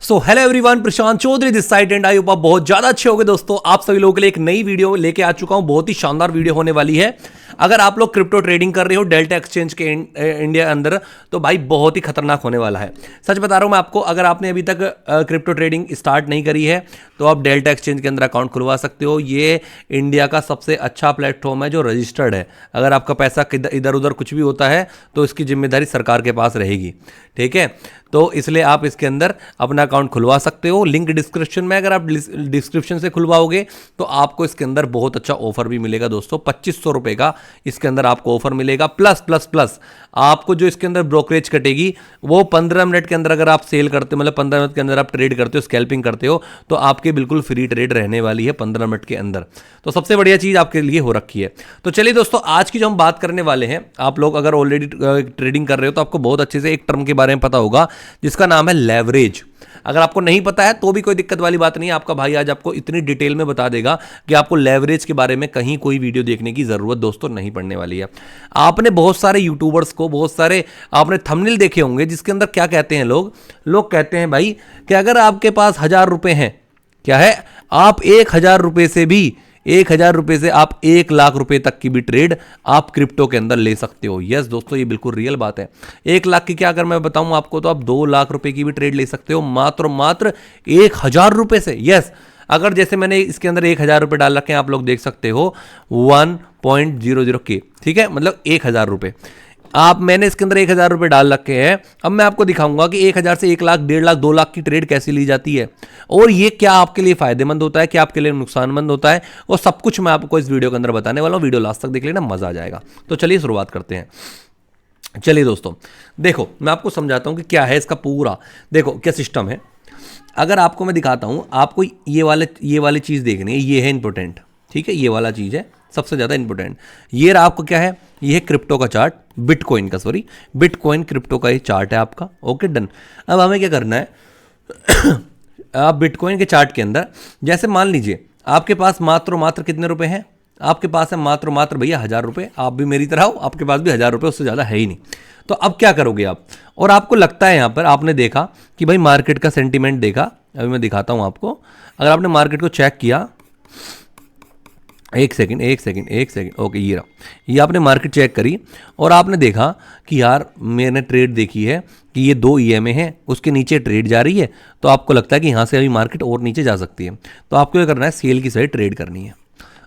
So hello everyone, Prashant Chaudhary this side and I hope आप बहुत ज्यादा अच्छे होंगे। दोस्तों, आप सभी लोगों के लिए एक नई वीडियो लेके आ चुका हूं। बहुत ही शानदार वीडियो होने वाली है। अगर आप लोग क्रिप्टो ट्रेडिंग कर रहे हो डेल्टा एक्सचेंज के इंडिया अंदर, तो भाई बहुत ही खतरनाक होने वाला है। सच बता रहा हूं मैं आपको, अगर आपने अभी तक क्रिप्टो ट्रेडिंग स्टार्ट नहीं करी है तो आप डेल्टा एक्सचेंज के अंदर अकाउंट खुलवा सकते हो। ये इंडिया का सबसे अच्छा प्लेटफॉर्म है जो रजिस्टर्ड है। अगर आपका पैसा इधर उधर कुछ भी होता है तो इसकी जिम्मेदारी सरकार के पास रहेगी, ठीक है। तो इसलिए आप इसके अंदर अपना अकाउंट खुलवा सकते हो। लिंक डिस्क्रिप्शन में, अगर आप डिस्क्रिप्शन से खुलवाओगे तो आपको इसके अंदर बहुत अच्छा ऑफर भी मिलेगा दोस्तों। 2500 रुपए का इसके अंदर आपको ऑफर मिलेगा। प्लस प्लस प्लस आपको जो इसके अंदर ब्रोकरेज कटेगी वो 15 मिनट के अंदर, अगर आप सेल करते हो, मतलब 15 मिनट के अंदर आप ट्रेड करते हो, स्कैल्पिंग करते हो, तो आपके बिल्कुल फ्री ट्रेड रहने वाली है 15 मिनट के अंदर। तो सबसे बढ़िया चीज आपके लिए हो रखी है। तो चलिए दोस्तों, आज की जो हम बात करने वाले हैं, आप लोग अगर ऑलरेडी ट्रेडिंग कर रहे हो तो आपको बहुत अच्छे से एक टर्म के बारे में पता होगा जिसका नाम है लेवरेज। अगर आपको नहीं पता है तो भी कोई दिक्कत वाली बात नहीं है। आपका भाई आज आपको इतनी डिटेल में बता देगा कि आपको लेवरेज के बारे में कहीं कोई वीडियो देखने की जरूरत दोस्तों नहीं पड़ने वाली है। आपने बहुत सारे यूट्यूबर्स को, बहुत सारे आपने थंबनेल देखे होंगे जिसके अंदर क्या कहते हैं लोग कहते हैं भाई कि अगर आपके पास 1000 रुपए हैं, क्या है, आप 1000 रुपए से भी 1000 रुपए से आप 1 लाख रुपए तक की भी ट्रेड आप क्रिप्टो के अंदर ले सकते हो। यस दोस्तों, ये बिल्कुल रियल बात है। 1 लाख की क्या, अगर मैं बताऊं आपको, तो आप 2 लाख रुपए की भी ट्रेड ले सकते हो मात्र 1000 रुपए से। यस, अगर जैसे मैंने इसके अंदर 1000 रुपए डाल रखे हैं, आप लोग देख सकते हो 1.00K, ठीक है, मतलब 1000 रुपए मैंने इसके अंदर 1000 रुपए डाल रखे हैं। अब मैं आपको दिखाऊंगा कि 1000 से 1 लाख, 1.5 लाख, 2 लाख की ट्रेड कैसे ली जाती है और ये क्या आपके लिए फायदेमंद होता है, क्या आपके लिए नुकसानमंद होता है, और सब कुछ मैं आपको इस वीडियो के अंदर बताने वाला हूं। वीडियो लास्ट तक देख लेना, मजा आ जाएगा। तो चलिए शुरुआत करते हैं। चलिए दोस्तों, देखो मैं आपको समझाता हूं कि क्या है इसका पूरा, देखो क्या सिस्टम है। अगर आपको मैं दिखाता हूं, आपको ये वाली चीज देखनी है, ये है इंपॉर्टेंट, ठीक है, ये वाला चीज है सबसे ज्यादा इंपॉर्टेंट। ये रहा आपको क्या है, ये है क्रिप्टो का चार्ट, बिटकॉइन क्रिप्टो का ये चार्ट है आपका। Okay, done. अब हमें क्या करना है आप बिटकॉइन के चार्ट के अंदर, जैसे मान लीजिए आपके पास मात्र कितने रुपए हैं, आपके पास है मात्र भैया 1000 रुपए। आप भी मेरी तरह हो, आपके पास भी 1000 रुपए, उससे ज्यादा है ही नहीं। तो अब क्या करोगे आप, और आपको लगता है यहां पर आपने देखा कि भाई मार्केट का सेंटीमेंट देखा, अभी मैं दिखाता हूं आपको। अगर आपने मार्केट को चेक किया, एक सेकंड, ओके, ये आपने मार्केट चेक करी और आपने देखा कि यार मैंने ट्रेड देखी है कि ये 2 EMA है, उसके नीचे ट्रेड जा रही है, तो आपको लगता है कि यहाँ से अभी मार्केट और नीचे जा सकती है। तो आपको क्या करना है, सेल की साइड ट्रेड करनी है।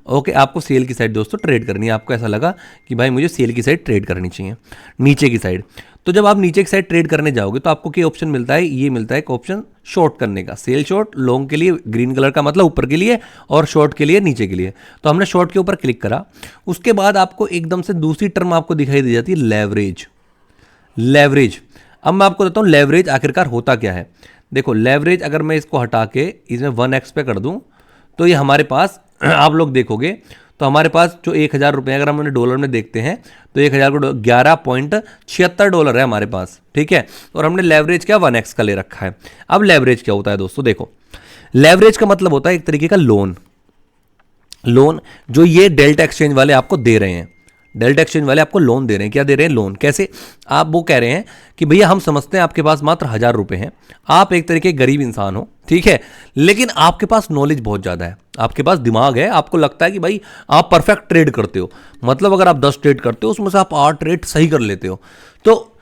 ओके, आपको सेल की साइड दोस्तों ट्रेड करनी है। आपको ऐसा लगा कि भाई मुझे सेल की साइड ट्रेड करनी चाहिए, नीचे की साइड। तो जब आप नीचे की साइड ट्रेड करने जाओगे तो आपको क्या ऑप्शन मिलता है, ये मिलता है एक ऑप्शन शॉर्ट करने का। सेल शॉर्ट, लॉन्ग के लिए ग्रीन कलर का मतलब ऊपर के लिए, और शॉर्ट के लिए नीचे के लिए। तो हमने शॉर्ट के ऊपर क्लिक करा। उसके बाद आपको एकदम से दूसरी टर्म आपको दिखाई दे जाती है, लेवरेज। अब मैं आपको बताता हूँ लेवरेज आखिरकार होता क्या है। देखो लेवरेज, अगर मैं इसको हटा के इसमें 1x पे कर दूं तो ये हमारे पास आप लोग देखोगे तो हमारे पास जो 1000 रुपये, अगर हम उन्हें डॉलर में देखते हैं तो 1000 को $11.76 है हमारे पास, ठीक है। और हमने लेवरेज क्या 1x का ले रखा है। अब लेवरेज क्या होता है दोस्तों, देखो लेवरेज का मतलब होता है एक तरीके का लोन जो ये डेल्टा एक्सचेंज वाले आपको दे रहे हैं। डेल्टा एक्सचेंज वाले आपको लोन दे रहे हैं। क्या दे रहे हैं, लोन। कैसे, आप वो कह रहे हैं कि भैया हम समझते हैं आपके पास मात्र 1000 रुपए हैं, आप एक तरीके गरीब इंसान हो, ठीक है, लेकिन आपके पास नॉलेज बहुत ज़्यादा है, आपके पास दिमाग है, आपको लगता है कि भाई आप परफेक्ट ट्रेड करते हो। मतलब अगर आप 10 ट्रेड करते हो उसमें से आप 8 ट्रेड सही कर लेते हो। तो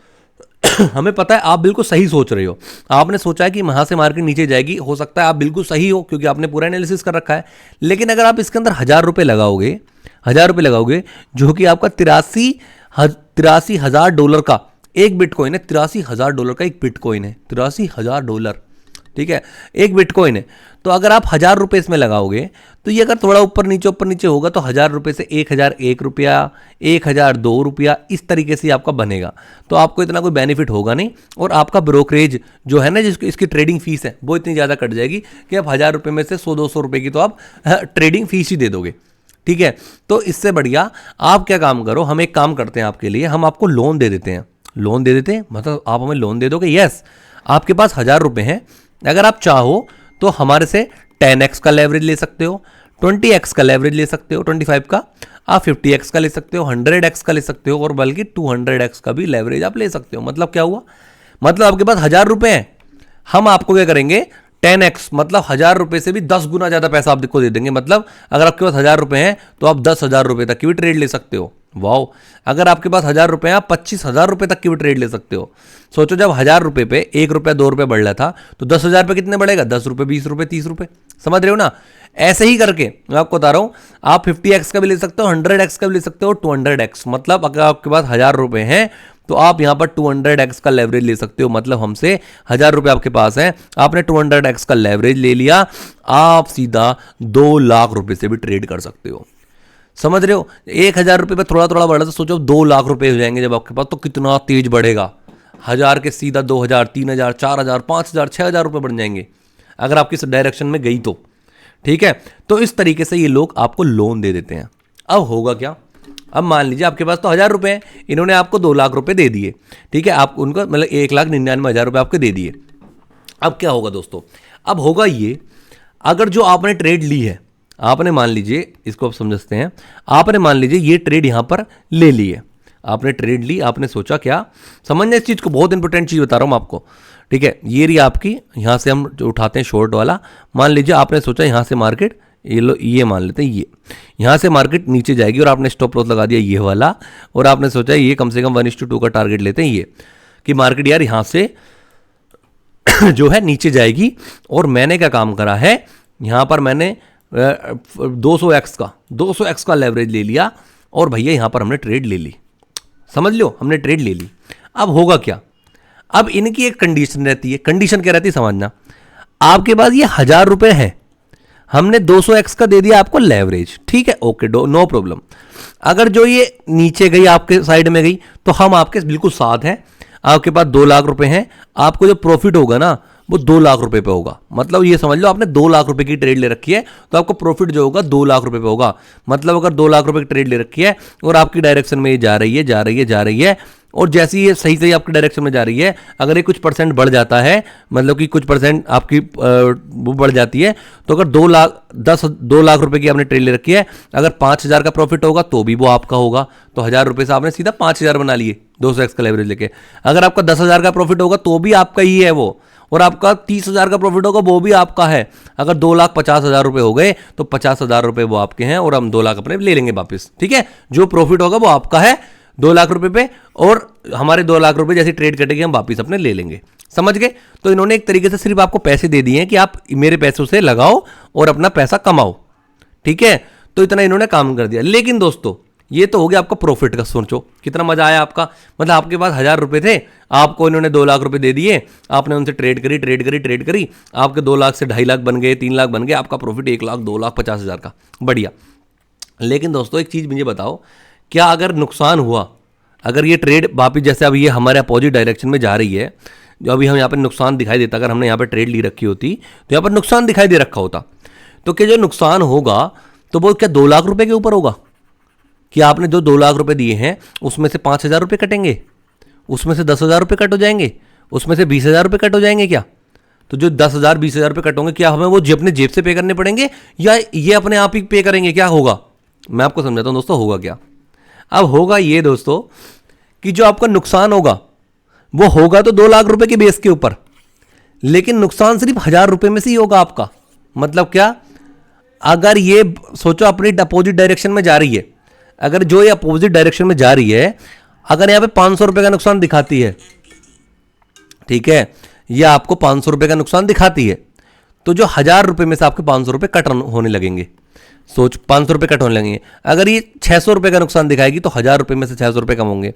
हमें पता है आप बिल्कुल सही सोच रहे हो। आपने सोचा है कि वहां से मार्केट नीचे जाएगी, हो सकता है आप बिल्कुल सही हो क्योंकि आपने पूरा एनालिसिस कर रखा है। लेकिन अगर आप इसके अंदर 1000 रुपए लगाओगे, जो कि आपका $83,000 का एक बिटकॉइन है, $83,000 का एक बिटकॉइन है, $83,000, ठीक है, एक बिटकॉइन है। तो अगर आप 1000 रुपए इसमें लगाओगे तो ये अगर थोड़ा ऊपर नीचे होगा तो 1000 रुपए से 1001 रुपया, 1002 रुपया, इस तरीके से आपका बनेगा। तो आपको इतना कोई बेनिफिट होगा नहीं, और आपका ब्रोकरेज जो है ना, जिसकी इसकी ट्रेडिंग फीस है, वो इतनी ज़्यादा कट जाएगी कि आप 1000 रुपये में से 100-200 रुपये की तो आप ट्रेडिंग फीस ही दे दोगे, ठीक है। तो इससे बढ़िया आप क्या काम करो, हम एक काम करते हैं आपके लिए, हम आपको लोन दे देते हैं। मतलब आप हमें लोन दे दोगे। यस, आपके पास 1000 रुपये हैं, अगर आप चाहो तो हमारे से 10x का लेवरेज ले सकते हो, 20x का लेवरेज ले सकते हो, 25 का, आप 50x का ले सकते हो, 100x का ले सकते हो, और बल्कि 200x का भी लेवरेज आप ले सकते हो। मतलब क्या हुआ, मतलब आपके पास 1000 रुपये हैं, हम आपको क्या करेंगे 10x, मतलब 1000 रुपए से भी 10 गुना ज्यादा पैसा आपको दे देंगे। मतलब अगर आपके पास 1000 रुपए हैं तो आप 10,000 रुपए तक की भी ट्रेड ले सकते हो। वाओ, अगर आपके पास 1000 रुपए हैं आप 25,000 रुपए तक की भी ट्रेड ले सकते हो। सोचो जब 1000 रुपए पे 1 रुपया 2 रुपये बढ़ रहा था तो 10,000 पे कितने बढ़ेगा, 10 रुपये 20 रुपये 30 रुपये, समझ रहे हो ना। ऐसे ही करके मैं आपको बता रहा हूं, आप 50x का भी ले सकते हो, 100x का भी ले सकते हो, 200x, मतलब अगर आपके पास 1000 रुपए हैं तो आप यहां पर 200x का लेवरेज ले सकते हो। मतलब हमसे 1000 रुपए आपके पास है, आपने 200x का लेवरेज ले लिया, आप सीधा 2 लाख रुपए से भी ट्रेड कर सकते हो। समझ रहे हो, 1000 रुपए पे थोड़ा थोड़ा बढ़ा तो सोचो 2 लाख रुपए हो जाएंगे जब आपके पास, तो कितना तेज बढ़ेगा। 1000 के सीधा 2000, 3000, 4000, 5000, 6000 रुपए बढ़ जाएंगे अगर आपकी इस डायरेक्शन में गई तो। ठीक है, तो इस तरीके से ये लोग आपको लोन दे देते हैं। अब होगा क्या, अब मान लीजिए आपके पास तो 1000 रुपए हैं, इन्होंने आपको 2 लाख रुपए दे दिए। ठीक है, आप उनको मतलब 1,99,000 रुपए आपके दे दिए। अब क्या होगा दोस्तों, अब होगा ये, अगर जो आपने ट्रेड ली है, आपने मान लीजिए, इसको आप समझते हैं, आपने मान लीजिए ये ट्रेड यहां पर ले ली है, आपने ट्रेड ली, आपने सोचा क्या, समझना इस चीज को, बहुत इंपॉर्टेंट चीज बता रहा हूं आपको। ठीक है, ये रही आपकी, यहां से हम जो उठाते हैं शॉर्ट वाला, मान लीजिए आपने सोचा यहां से मार्केट, ये लो, ये मान लेते हैं, ये यहां से मार्केट नीचे जाएगी और आपने स्टॉप लॉस लगा दिया ये वाला, और आपने सोचा ये कम से कम 1:2 का टारगेट लेते हैं, ये कि मार्केट यार यहां से जो है नीचे जाएगी। और मैंने क्या काम करा है, यहां पर मैंने 200x का लेवरेज ले लिया और भैया यहां पर हमने ट्रेड ले ली, समझ लो हमने ट्रेड ले ली। अब होगा क्या, अब इनकी एक कंडीशन रहती है, कंडीशन क्या रहती है समझना, आपके पास ये 1000 रुपए है, हमने 200x का दे दिया आपको लेवरेज, ठीक है, ओके, नो प्रॉब्लम। अगर जो ये नीचे गई आपके साइड में गई तो हम आपके बिल्कुल साथ हैं, आपके पास 2 लाख रुपए हैं, आपको जो प्रॉफिट होगा ना वो 2 लाख रुपए पे होगा। मतलब ये समझ लो आपने 2 लाख रुपए की ट्रेड ले रखी है तो आपको प्रॉफिट जो होगा 2 लाख रुपए पे होगा। मतलब अगर 2 लाख रुपए की ट्रेड ले रखी है और आपकी डायरेक्शन में ये जा रही है, जा रही है, जा रही है, और जैसे ही ये सही सही आपकी डायरेक्शन में जा रही है, अगर ये कुछ परसेंट बढ़ जाता है, मतलब कि कुछ परसेंट आपकी वो बढ़ जाती है, तो अगर 2 लाख रुपए की आपने ट्रेड ले रखी है, अगर 5,000 का प्रॉफिट होगा तो भी वो आपका होगा। तो 1000 रुपए से आपने सीधा 5,000 बना लिए 200x का लेवरेज लेके। अगर आपका 10,000 का प्रॉफिट होगा तो भी आपका ही है वो, और आपका 30,000 का प्रॉफिट होगा वो भी आपका है। अगर 2,50,000 रुपए हो गए तो 50,000 रुपए वो आपके हैं और हम 2 लाख अपने ले लेंगे वापस। ठीक है, जो प्रॉफिट होगा वो आपका है 2 लाख रुपए पे, और हमारे 2 लाख रुपए जैसी ट्रेड कटेगी हम वापस अपने ले लेंगे। समझ गए। तो इन्होंने एक तरीके से सिर्फ आपको पैसे दे दिए हैं कि आप मेरे पैसों से लगाओ और अपना पैसा कमाओ। ठीक है, तो इतना इन्होंने काम कर दिया। लेकिन दोस्तों ये तो हो गया आपका प्रॉफिट का। सोचो कितना मजा आया आपका। मतलब आपके पास 1000 रुपए थे, आपको इन्होंने 2 लाख रुपए दे दिए, आपने उनसे ट्रेड करी, आपके 2 लाख से 2.5 लाख बन गए, 3 लाख बन गए, आपका प्रॉफिट 1 लाख 2,50,000 का, बढ़िया। लेकिन दोस्तों एक चीज मुझे बताओ, क्या अगर नुकसान हुआ, अगर ये ट्रेड वापिस जैसे अब ये हमारे अपोजिट डायरेक्शन में जा रही है, जो अभी हम यहाँ पर नुकसान दिखाई देता, अगर हमने यहाँ पर ट्रेड ली रखी होती तो यहाँ पर नुकसान दिखाई दे रखा होता, तो क्या जो नुकसान होगा तो वो क्या 2 लाख रुपए के ऊपर होगा? कि आपने जो 2 लाख रुपए दिए हैं उसमें से 5,000 रुपये कटेंगे, उसमें से 10,000 रुपये कट हो जाएंगे, उसमें से 20,000 रुपये कट हो जाएंगे क्या? तो जो 10,000 20,000 रुपये कट होंगे, क्या हमें वो अपने जेब से पे करने पड़ेंगे या ये अपने आप ही पे करेंगे? क्या होगा मैं आपको समझाता हूं दोस्तों। होगा क्या, अब होगा ये दोस्तों कि जो आपका नुकसान होगा वो होगा तो 2 लाख रुपए के बेस के ऊपर, लेकिन नुकसान सिर्फ 1000 रुपए में से ही होगा आपका। मतलब क्या, अगर ये सोचो अपनी अपोजिट डायरेक्शन में जा रही है, अगर जो ये अपोजिट डायरेक्शन में जा रही है, अगर यहां पे 500 रुपए का नुकसान दिखाती है, ठीक है, यह आपको 500 रुपए का नुकसान दिखाती है, तो जो 1000 रुपए में से आपके 500 रुपए कट होने लगेंगे। सोच 500 रुपए कट होने लगेंगे। अगर ये 600 रुपए का नुकसान दिखाएगी तो 1000 रुपए में से 600 रुपए कम होंगे।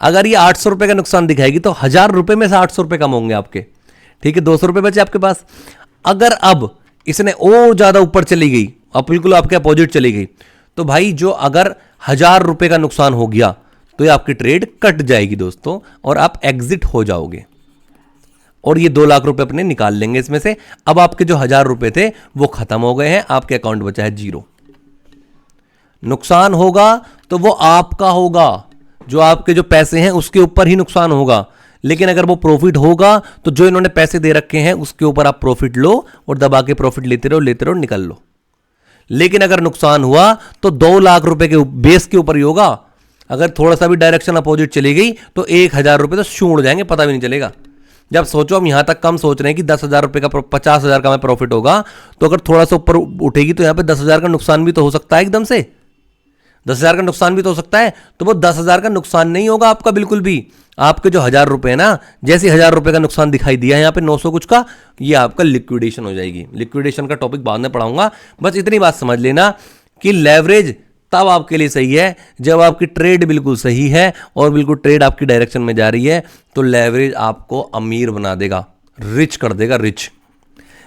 अगर ये 800 रुपए का नुकसान दिखाएगी तो 1000 रुपए में से 800 रुपए कम होंगे आपके। ठीक है, 200 रुपए बचे आपके पास। अगर अब इसने और ज्यादा ऊपर चली गई, अब बिल्कुल आपके अपोजिट चली गई, तो भाई जो अगर 1000 रुपए का नुकसान हो गया तो ये आपकी ट्रेड कट जाएगी दोस्तों, और आप एग्जिट हो जाओगे और ये 2 लाख रुपए अपने निकाल लेंगे इसमें से। अब आपके जो 1000 रुपए थे वो खत्म हो गए हैं, आपके अकाउंट बचा है 0। नुकसान होगा तो वो आपका होगा, जो आपके जो पैसे हैं उसके ऊपर ही नुकसान होगा। लेकिन अगर वो प्रॉफिट होगा तो जो इन्होंने पैसे दे रखे हैं उसके ऊपर आप प्रॉफिट लो और दबा के प्रॉफिट लेते रहो, निकल लो। लेकिन अगर नुकसान हुआ तो 2 लाख रुपए के बेस के ऊपर ही होगा। अगर थोड़ा सा भी डायरेक्शन अपोजिट चली गई तो 1000 रुपए तो शून्य हो जाएंगे, पता भी नहीं चलेगा। जब सोचो हम यहाँ तक कम सोच रहे हैं कि 10,000 रुपये का 50,000 का हमें प्रॉफिट होगा, तो अगर थोड़ा सा ऊपर उठेगी तो यहाँ पे 10,000 का नुकसान भी तो हो सकता है एकदम से, 10,000 का नुकसान भी तो हो सकता है। तो वो 10,000 का नुकसान नहीं होगा आपका बिल्कुल भी, आपके जो 1,000 रुपये है ना, जैसे 1,000 रुपये का नुकसान दिखाई दिया है यहाँ पे 900 कुछ का, ये आपका लिक्विडेशन हो जाएगी। लिक्विडेशन का टॉपिक बाद में पढ़ाऊंगा, बस इतनी बात समझ लेना कि लेवरेज तब आपके लिए सही है जब आपकी ट्रेड बिल्कुल सही है और बिल्कुल ट्रेड आपकी डायरेक्शन में जा रही है, तो लेवरेज आपको अमीर बना देगा, रिच कर देगा, रिच।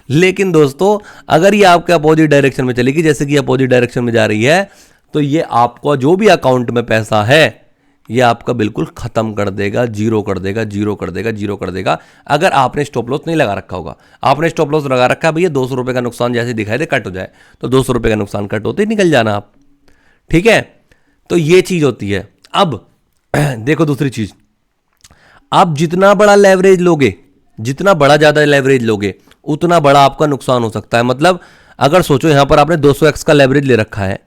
लेकिन दोस्तों अगर ये आपके अपोजिट डायरेक्शन में चलेगी, जैसे कि अपोजिट डायरेक्शन में जा रही है, तो ये आपका जो भी अकाउंट में पैसा है ये आपका बिल्कुल खत्म कर देगा, जीरो कर देगा, जीरो कर देगा, जीरो कर देगा। अगर आपने स्टॉप लॉस नहीं लगा रखा होगा, आपने स्टॉप लॉस लगा रखा है भैया 200 रुपये का नुकसान जैसे दिखाई दे कट हो जाए, तो 200 रुपये का नुकसान कट होते ही निकल जाना आप, ठीक है। तो ये चीज होती है। अब देखो दूसरी चीज, आप जितना बड़ा लेवरेज लोगे, जितना बड़ा ज्यादा लेवरेज लोगे, उतना बड़ा आपका नुकसान हो सकता है। मतलब अगर सोचो यहां पर आपने 200x का लेवरेज ले रखा है,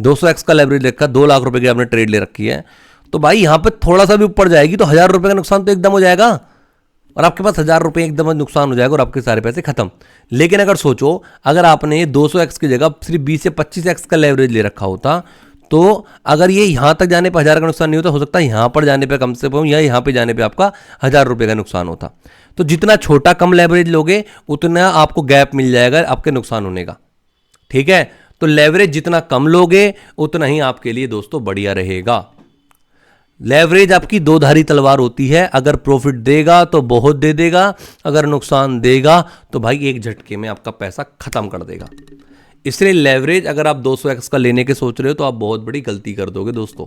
200x का लेवरेज ले रखा, 2 लाख रुपए की आपने ट्रेड ले रखी है, तो भाई यहां पे थोड़ा सा भी ऊपर जाएगी तो 1,000 रुपए का नुकसान तो एकदम हो जाएगा, और आपके पास 1,000 रुपए एकदम नुकसान हो जाएगा और आपके सारे पैसे खत्म। लेकिन अगर सोचो अगर आपने 200x की जगह सिर्फ 20 से 25x का लेवरेज ले रखा होता, तो अगर ये यहां तक जाने पर 1,000 का नुकसान नहीं होता, हो सकता है यहां पर जाने पे कम से कम या यहां पे जाने पे आपका 1,000 रुपए का नुकसान होता। तो जितना छोटा कम लेवरेज लोगे उतना आपको गैप मिल जाएगा आपके नुकसान होने का, ठीक है। तो लेवरेज जितना कम लोगे उतना ही आपके लिए दोस्तों बढ़िया रहेगा। लेवरेज आपकी दो धारी तलवार होती है, अगर प्रॉफिट देगा तो बहुत दे देगा, अगर नुकसान देगा तो भाई एक झटके में आपका पैसा खत्म कर देगा। इसलिए लेवरेज अगर आप 200x का लेने के सोच रहे हो तो आप बहुत बड़ी गलती कर दोगे दोस्तों,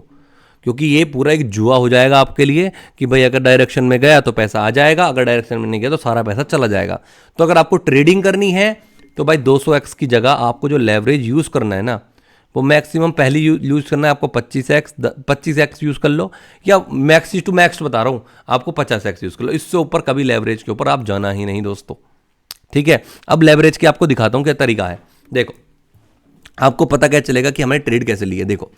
क्योंकि ये पूरा एक जुआ हो जाएगा आपके लिए कि भाई अगर डायरेक्शन में गया तो पैसा आ जाएगा, अगर डायरेक्शन में नहीं गया तो सारा पैसा चला जाएगा। तो अगर आपको ट्रेडिंग करनी है तो भाई 200x की जगह आपको जो लेवरेज यूज़ करना है ना, वो मैक्सिमम पहले यूज़ करना है आपको 25x यूज़ कर लो, या मैक्स टू मैक्स बता रहा हूँ आपको 50x यूज़ कर लो। इससे ऊपर कभी लेवरेज के ऊपर आप जाना ही नहीं दोस्तों, ठीक है। अब लेवरेज की आपको दिखाता हूँ क्या तरीका है। देखो आपको पता क्या चलेगा कि हमें ट्रेड कैसे लिए। देखो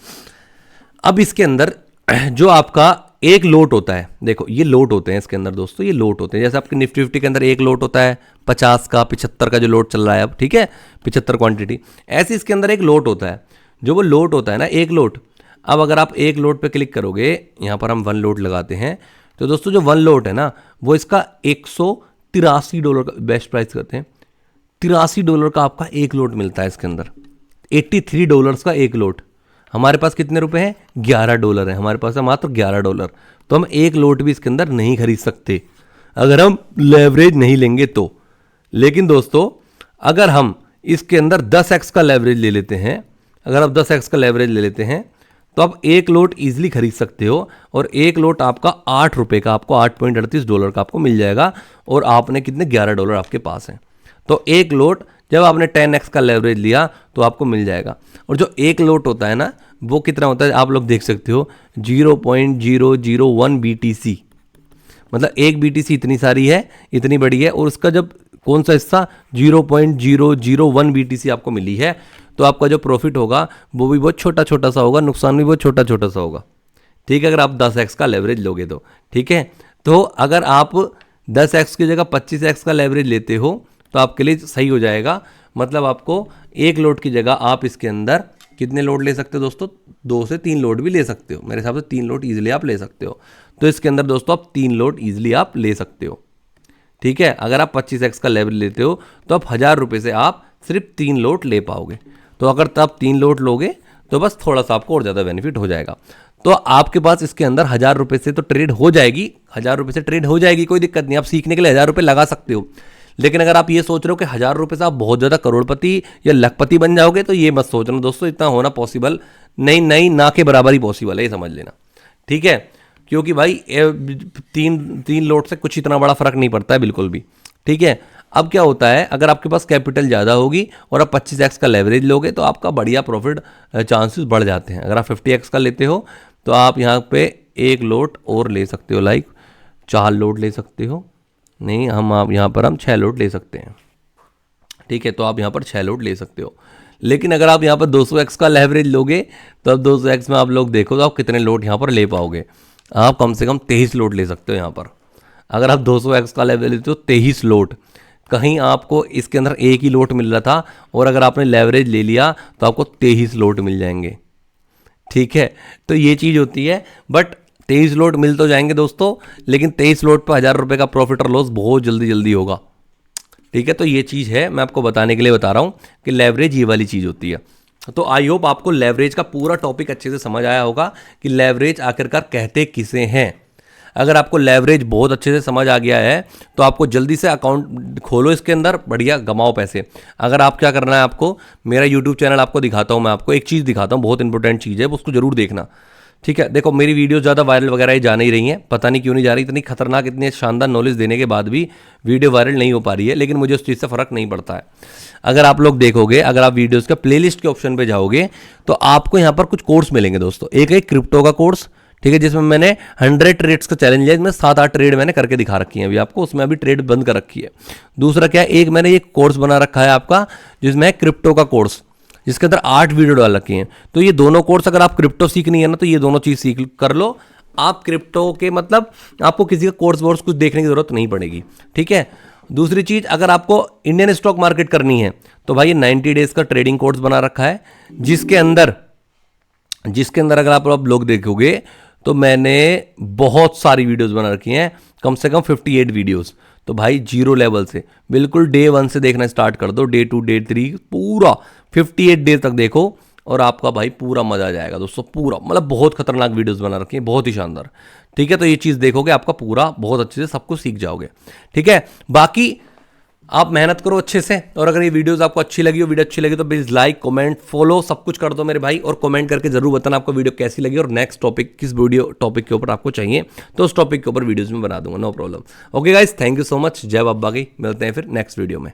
अब इसके अंदर जो आपका एक लोट होता है, देखो ये लोट होते हैं इसके अंदर दोस्तों, ये लोट होते हैं। जैसे आपके निफ्टी 50 के अंदर एक लोट होता है 50 का, 75 का जो लोट चल रहा है अब, ठीक है, 75 क्वांटिटी, ऐसे इसके अंदर एक लोट होता है। जो वो लोट होता है ना, एक लोट, अब अगर आप एक लोट पे क्लिक करोगे, यहाँ पर हम 1 लोट लगाते हैं, तो दोस्तों जो 1 लोट है ना, वो इसका $183 का बेस्ट प्राइस करते हैं, $83 का आपका एक लोट मिलता है इसके अंदर, $83 का एक लोट। हमारे पास कितने रुपए हैं? $11 है, हमारे पास है मात्र $11। तो हम एक लोट भी इसके अंदर नहीं खरीद सकते अगर हम लेवरेज नहीं लेंगे तो। लेकिन दोस्तों अगर हम इसके अंदर 10x का लेवरेज ले लेते हैं, अगर आप 10x का लेवरेज ले लेते हैं तो आप एक लोट ईजिली खरीद सकते हो, और एक लोट आपका $8 का, आपको $8.38 का आपको मिल जाएगा, और आपने कितने $11 आपके पास हैं। तो एक लोट जब आपने 10x का लेवरेज लिया तो आपको मिल जाएगा। और जो एक लोट होता है ना, वो कितना होता है आप लोग देख सकते हो, 0.001 BTC, मतलब एक BTC इतनी सारी है, इतनी बड़ी है, और उसका जब कौन सा हिस्सा 0.001 BTC आपको मिली है, तो आपका जो प्रॉफिट होगा वो भी बहुत छोटा छोटा सा होगा, नुकसान भी बहुत छोटा छोटा सा होगा, ठीक है, अगर आप 10x का लेवरेज लोगे तो, ठीक है। तो अगर आप 10x की जगह 25x का लेवरेज लेते हो तो आपके लिए सही हो जाएगा। मतलब आपको एक लोट की जगह आप इसके अंदर कितने लोट ले सकते हो दोस्तों? 2 से 3 लोट भी ले सकते हो, मेरे हिसाब से 3 लोट ईजिली आप ले सकते हो। तो इसके अंदर दोस्तों आप 3 लोट ईजिली आप ले सकते हो, ठीक है। अगर आप 25x का लेवरेज लेते हो तो आप 1,000 रुपये से आप सिर्फ 3 लोट ले पाओगे। तो अगर आप 3 लोट लोगे तो बस थोड़ा सा आपको और ज़्यादा बेनिफिट हो जाएगा। तो आपके पास इसके अंदर 1,000 रुपये से तो ट्रेड हो जाएगी, 1,000 रुपये से ट्रेड हो जाएगी, कोई दिक्कत नहीं। आप सीखने के लिए 1,000 रुपये लगा सकते हो। लेकिन अगर आप ये सोच रहे हो कि 1,000 रुपये से आप बहुत ज़्यादा करोड़पति या लखपति बन जाओगे, तो ये मत सोचना दोस्तों, इतना होना पॉसिबल नहीं, ना के बराबर ही पॉसिबल है, ये समझ लेना, ठीक है। क्योंकि भाई तीन लोट से कुछ इतना बड़ा फर्क नहीं पड़ता है बिल्कुल भी, ठीक है। अब क्या होता है, अगर आपके पास कैपिटल ज़्यादा होगी और आप 25x का लेवरेज लोगे तो आपका बढ़िया प्रॉफिट चांसेस बढ़ जाते हैं। अगर आप 50x का लेते हो तो आप यहाँ पे एक लोट और ले सकते हो, लाइक 4 लोट ले सकते हो, नहीं आप यहाँ पर 6 लोट ले सकते हैं, ठीक है। तो आप यहाँ पर 6 लोट ले सकते हो। लेकिन अगर आप यहाँ पर 200x का लेवरेज लोगे तो अब 200x में आप लोग देखो तो आप कितने लोट यहाँ पर ले पाओगे? आप कम से कम 23 लोट ले सकते हो यहाँ पर। अगर आप 200x का लेवरेज लेते हो 23 लोट, कहीं आपको इसके अंदर एक ही लोट मिल रहा था और अगर आपने लेवरेज ले लिया तो आपको 23 लोट मिल जाएंगे। ठीक है, तो ये चीज़ होती है। बट 23 लोट मिल तो जाएंगे दोस्तों, लेकिन 23 लोट पर 1000 रुपये का प्रॉफिट और लॉस बहुत जल्दी जल्दी होगा। ठीक है, तो ये चीज़ है, मैं आपको बताने के लिए बता रहा हूँ कि लेवरेज ये वाली चीज़ होती है। तो आई होप आपको लेवरेज का पूरा टॉपिक अच्छे से समझ आया होगा कि लेवरेज आखिरकार कहते किसे हैं। अगर आपको लेवरेज बहुत अच्छे से समझ आ गया है तो आपको जल्दी से अकाउंट खोलो इसके अंदर, बढ़िया कमाओ पैसे। अगर आप क्या करना है, आपको मेरा यूट्यूब चैनल आपको दिखाता हूँ, मैं आपको एक चीज़ दिखाता हूँ, बहुत इंपॉर्टेंट चीज़ है, उसको जरूर देखना। ठीक है, देखो मेरी वीडियो ज़्यादा वायरल वगैरह ही जा नहीं रही हैं, पता नहीं क्यों नहीं जा रही, इतनी खतरनाक इतनी शानदार नॉलेज देने के बाद भी वीडियो वायरल नहीं हो पा रही है, लेकिन मुझे उस चीज़ से फ़र्क नहीं पड़ता है। अगर आप लोग देखोगे, अगर आप वीडियोज़ का प्लेलिस्ट के ऑप्शन पे जाओगे तो आपको यहाँ पर कुछ कोर्स मिलेंगे दोस्तों। एक है क्रिप्टो का कोर्स, ठीक है, जिसमें मैंने 100 ट्रेड्स का चैलेंज है, इसमें 7-8 ट्रेड मैंने करके दिखा रखी है अभी आपको, उसमें अभी ट्रेड बंद कर रखी है। दूसरा क्या है, एक मैंने ये कोर्स बना रखा है आपका जिसमें है क्रिप्टो का कोर्स, जिसके अंदर 8 वीडियो डाल रखी हैं। तो ये दोनों कोर्स, अगर आप क्रिप्टो सीखनी है ना तो ये दोनों चीज़ सीख कर लो आप। क्रिप्टो के मतलब आपको किसी का कोर्स वोर्स कुछ देखने की जरूरत नहीं पड़ेगी। ठीक है, दूसरी चीज़, अगर आपको इंडियन स्टॉक मार्केट करनी है तो भाई 90 डेज का ट्रेडिंग कोर्स बना रखा है, जिसके अंदर अगर आप लोग देखोगे तो मैंने बहुत सारी वीडियोस बना रखी हैं, कम से कम 58 वीडियोस। तो भाई जीरो लेवल से बिल्कुल डे 1 से देखना स्टार्ट कर दो, डे 2 डे 3 पूरा 58 डे तक देखो और आपका भाई पूरा मजा आ जाएगा दोस्तों। पूरा मतलब बहुत खतरनाक वीडियोस बना रखी हैं, बहुत ही शानदार। ठीक है, तो ये चीज़ देखोगे आपका पूरा बहुत अच्छे से सब कुछ सीख जाओगे। ठीक है, बाकी आप मेहनत करो अच्छे से, और अगर ये वीडियोस आपको अच्छी लगी हो, वीडियो अच्छी लगी तो प्लीज़ लाइक कमेंट फॉलो सब कुछ कर दो मेरे भाई, और कमेंट करके जरूर बताना आपको वीडियो कैसी लगी और नेक्स्ट टॉपिक किस वीडियो टॉपिक के ऊपर आपको चाहिए, तो उस टॉपिक के ऊपर वीडियोस में बना दूंगा, no problem. Okay guys, thank you so much, जय बाबा की, मिलते हैं फिर नेक्स्ट वीडियो में।